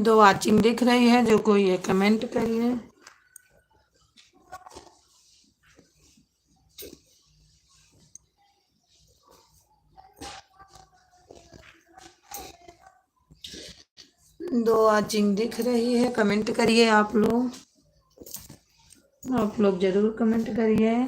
दो वाचिंग दिख रही है, जो कोई है कमेंट करिए। दो वाचिंग दिख रही है, कमेंट करिए आप लोग। आप लोग जरूर कमेंट करिए।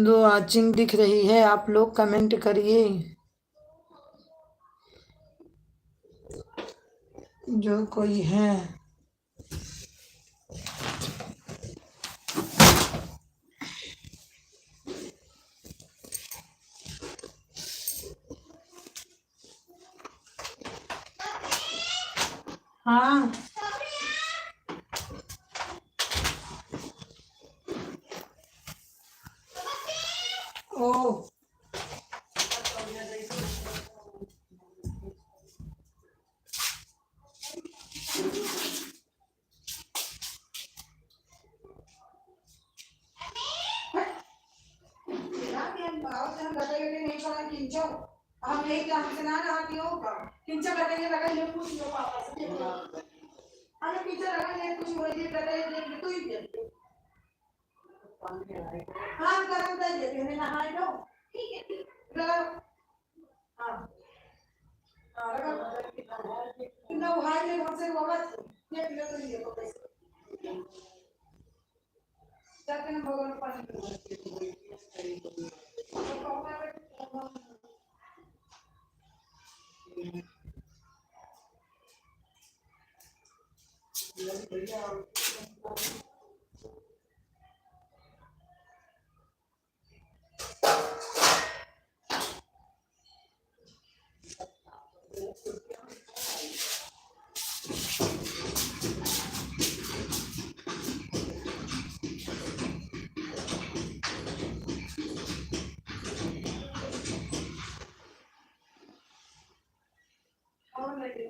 दो वाचिंग दिख रही है, आप लोग कमेंट करिए। जो कोई है। हाँ ओ हम एक से ना रहा कि होगा किंचा बताइए लगा ये पूछ लो पापा से अरे किंचा लगा ये कुछ हो ये बताइए देख तो ही दे हां गरम कर दे मैंने नहाए लो ठीक है लगा हां हां लगा कितना हाई ले हमसे बाबा ये ले तो ये तो पैसे जाके ना भगवान पानी और लगे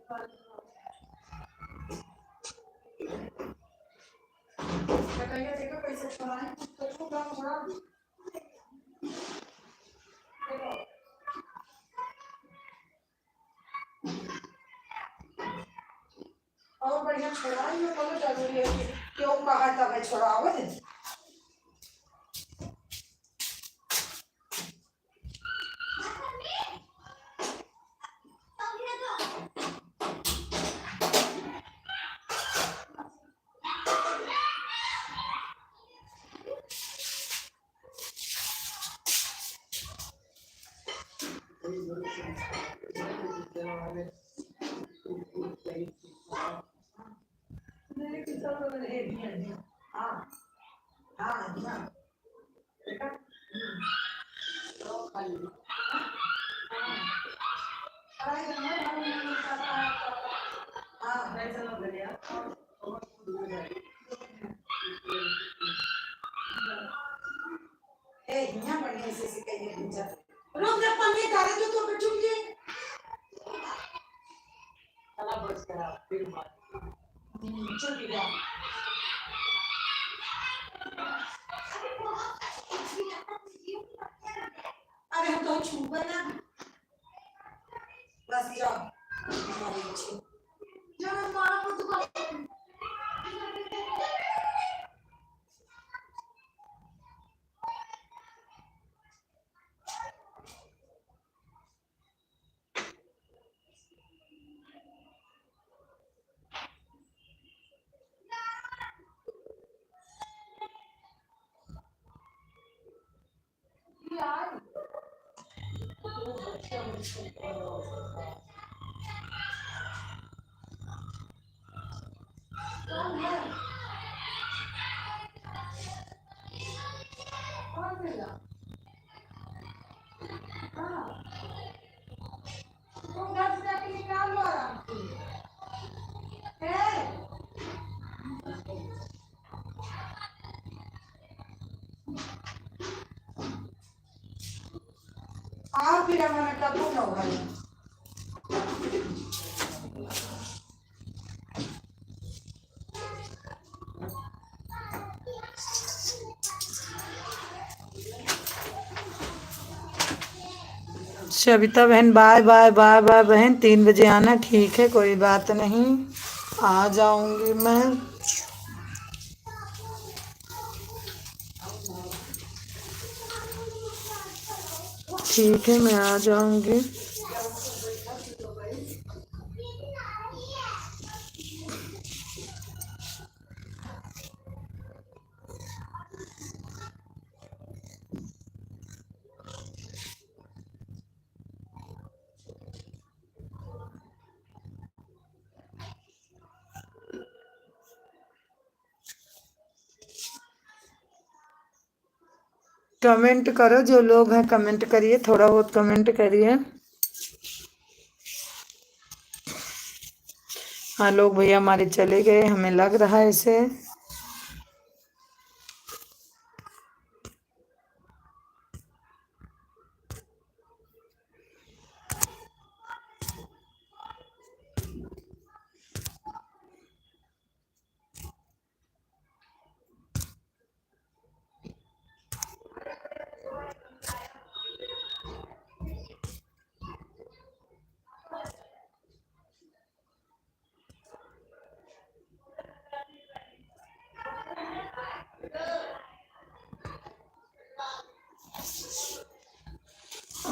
बताइए देखो कैसे चलाएं तो काम थोड़ा और बढ़िया छोड़ाई में बोलो जरूरी है कि क्यों कहा था मैं छोड़ाओ दे फिर हमारा कब होगा? सविता बहन बाय बाय बाय बाय बहन, 3 बजे आना, ठीक है कोई बात नहीं, आ जाऊंगी मैं। ठीक है मैं आ जाऊंगी। कमेंट करो, जो लोग हैं कमेंट करिए, थोड़ा बहुत कमेंट करिए। हाँ लोग भैया हमारे चले गए, हमें लग रहा है ऐसे।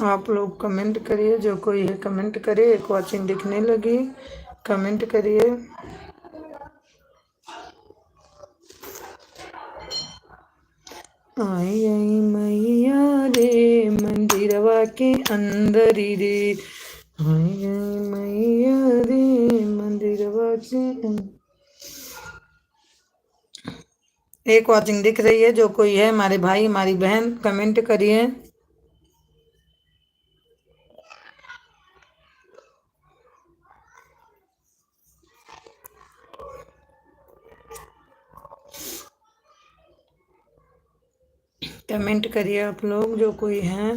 आप लोग कमेंट करिए, जो कोई है कमेंट करिए, एक वॉचिंग दिखने लगी, कमेंट करिए। आई आई मैया रे मंदिरवा के अंदर रे, आई आई मैया रे मंदिरवा के एक वॉचिंग दिख रही है, जो कोई है हमारे भाई हमारी बहन कमेंट करिए। कमेंट करिए आप लोग, जो कोई है।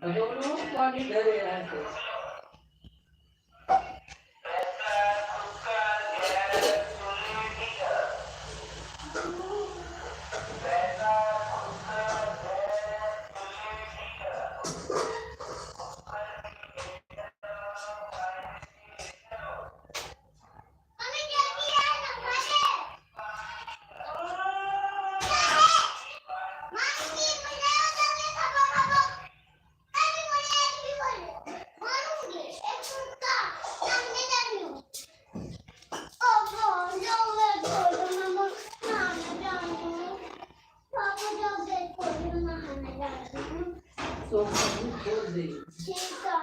मम्मी जल्दी आ ना खाने मांगी मुझे जल्दी खाओ खाओ अभी मुझे एक भी बोले मारूंगी एक सुट्टा सामने जानी हूँ ओ जो मैं छोड़ मम्मा नहाने जानी हूँ पापा जो देखो नहाने जानी हूँ तो हम छोड़ देंगे। ठीक है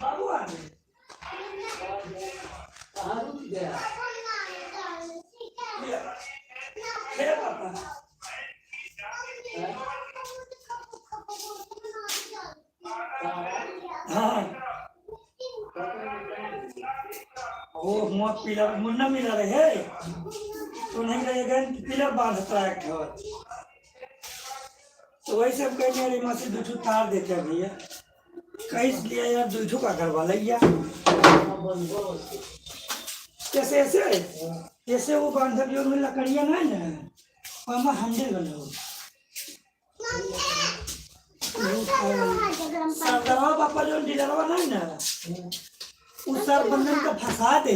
बाबू आ गए। कहाँ रुक गया? पापा नहाने जानी ठीक है लिया, ले पापा। हाँ, वो हुआ पिलर मुन्ना मिला रहे तो नहीं रहेगा पिलर बांधता है घर तो वही सब कहेंगे अरे माँ से दूठू तार देते हैं भैया कहीं लिया यार दूठू का घर वाला ही कैसे ऐसे जैसे वो बांधा जो में लकड़ियाँ नहीं ना वहाँ हंडे बनो सरदरवा पापा जो डीलरवा नहीं ना उस सर बंधन का फंसा दे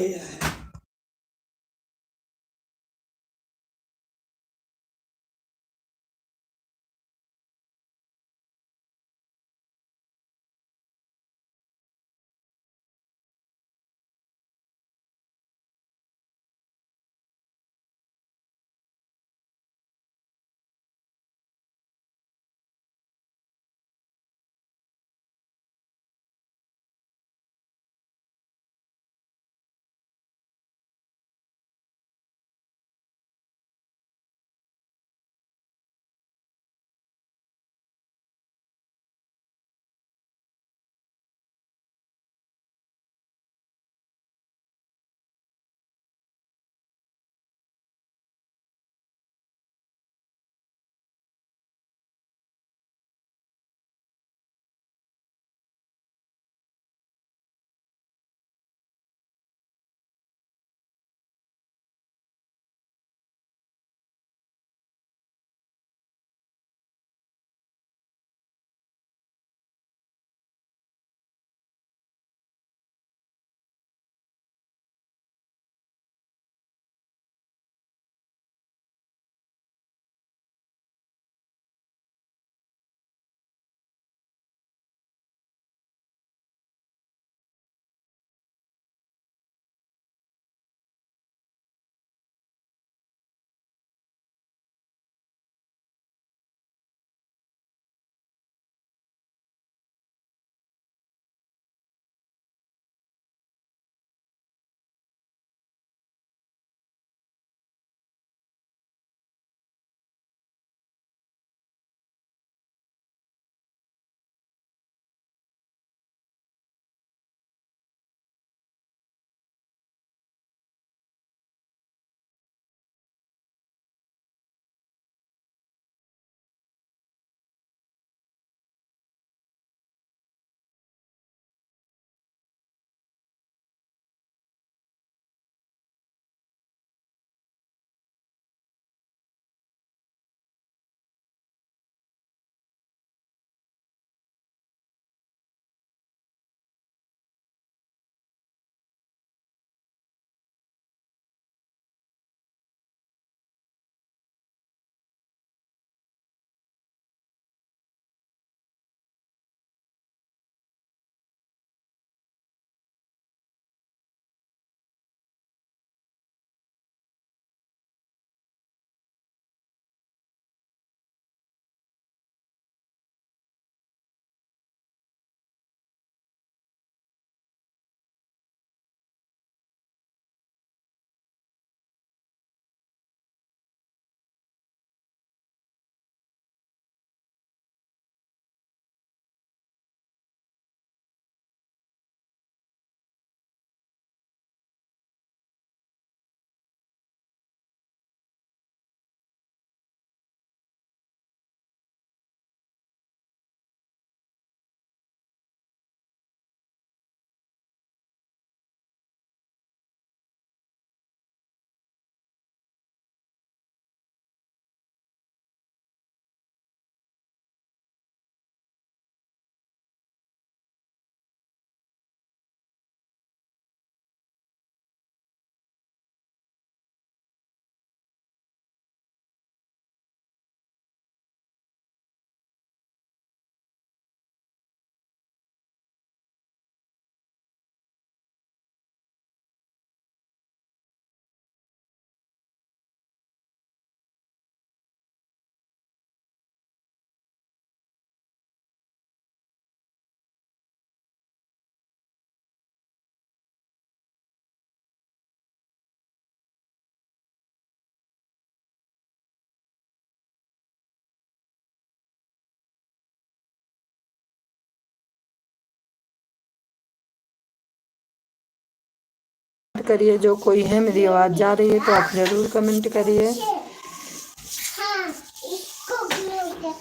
करिए। जो कोई है, मेरी आवाज़ जा रही है तो आप ज़रूर कमेंट करिए। हाँ, इसको भी हो गया।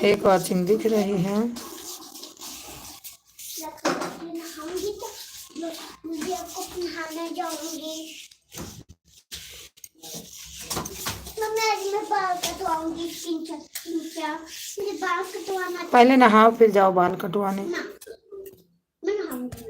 एक वॉचिंग दिख रही है। नहाऊंगी तो मुझे आपको नहाने जाऊंगी। मैं बाल कटवाऊंगी। मुझे बाल कटवाना। पहले नहाओ फिर जाओ बाल कटवाने। ना, मैं नहाऊंगी।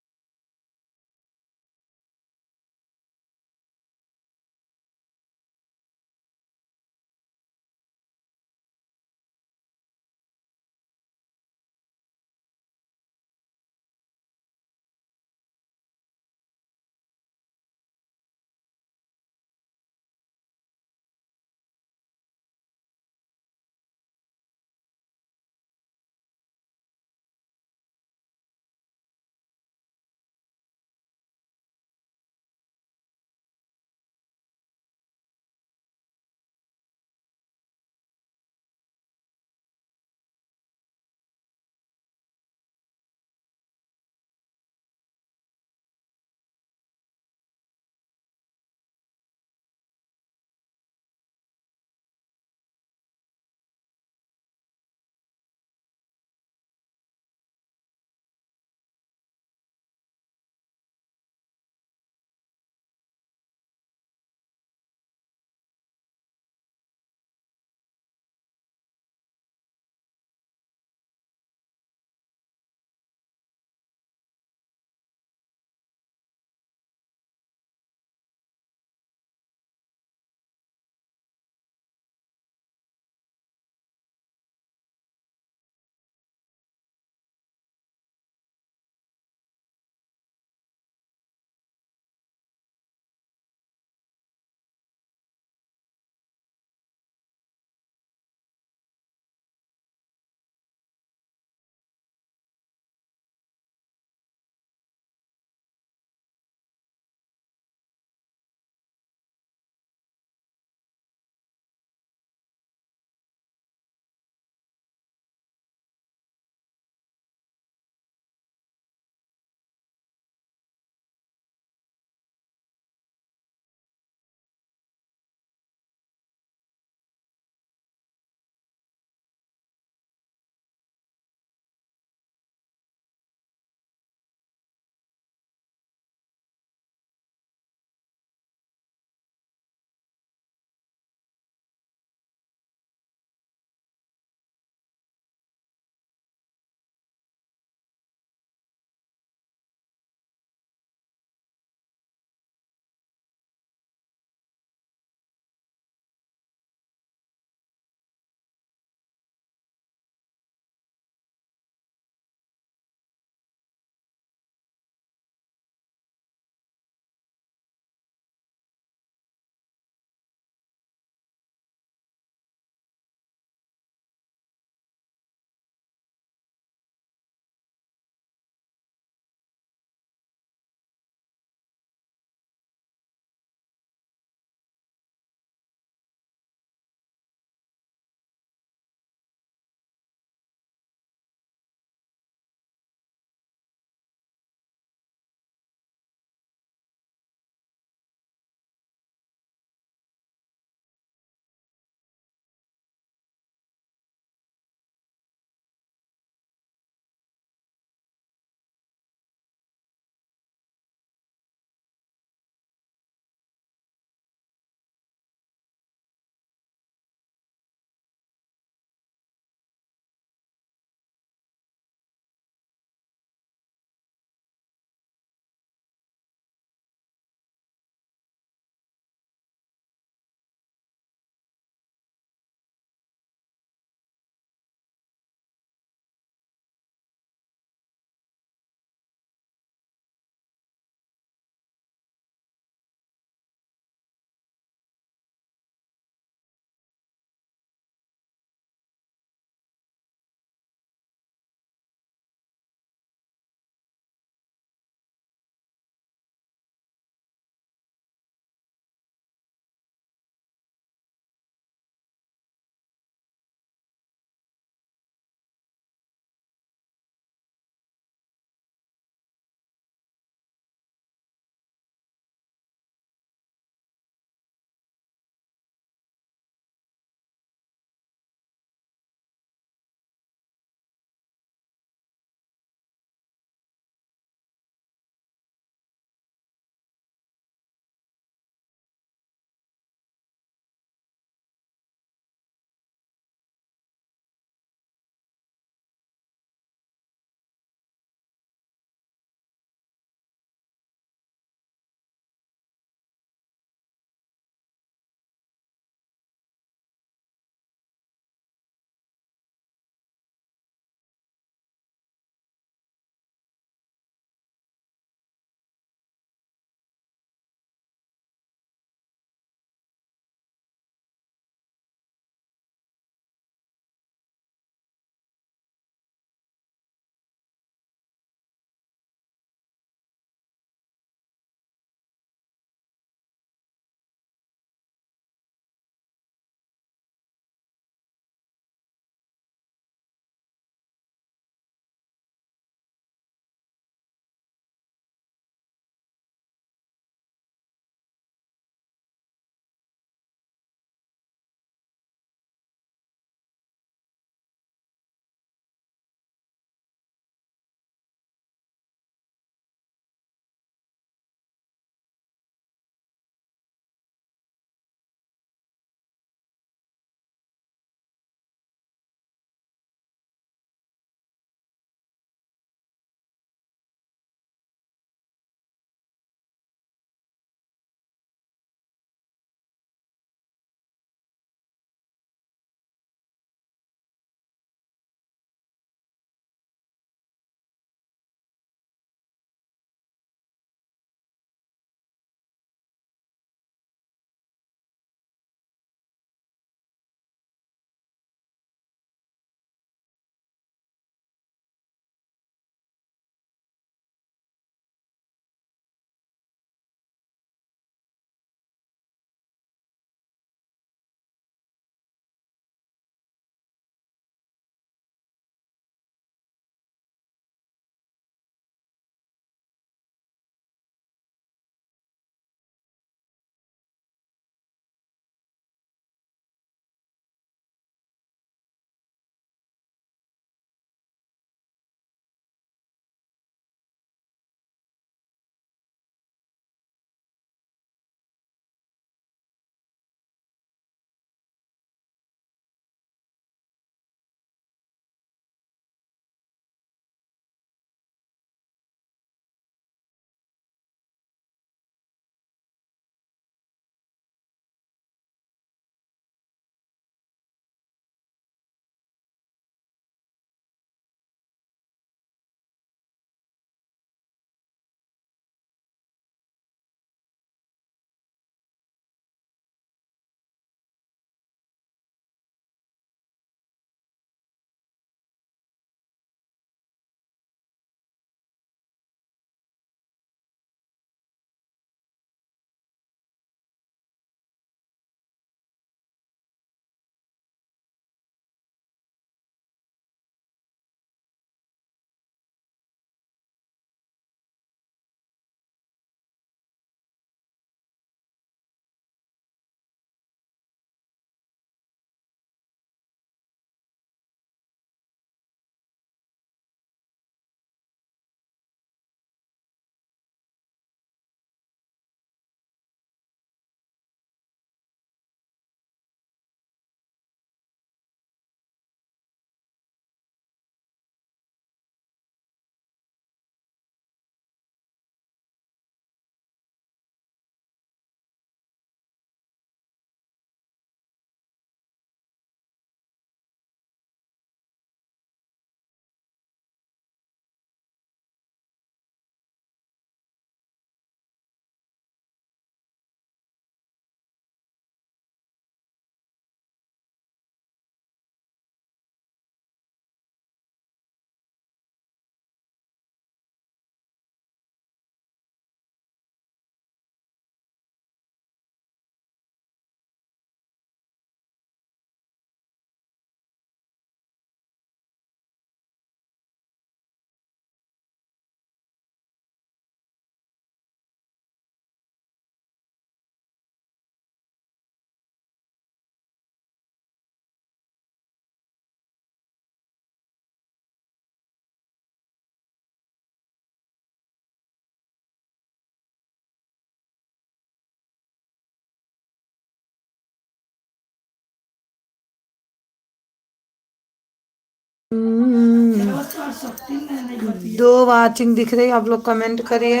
नमस्कार शक्ति ने नहीं बती 2 वाचिंग दिख रही, आप लोग कमेंट करिए।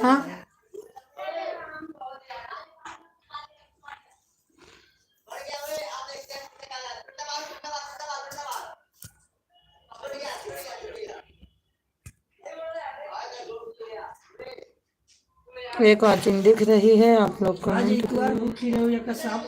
हाँ एक वाचिंग दिख रही है, आप लोग आज कमेंट एक बार भूखी रहो या का साफ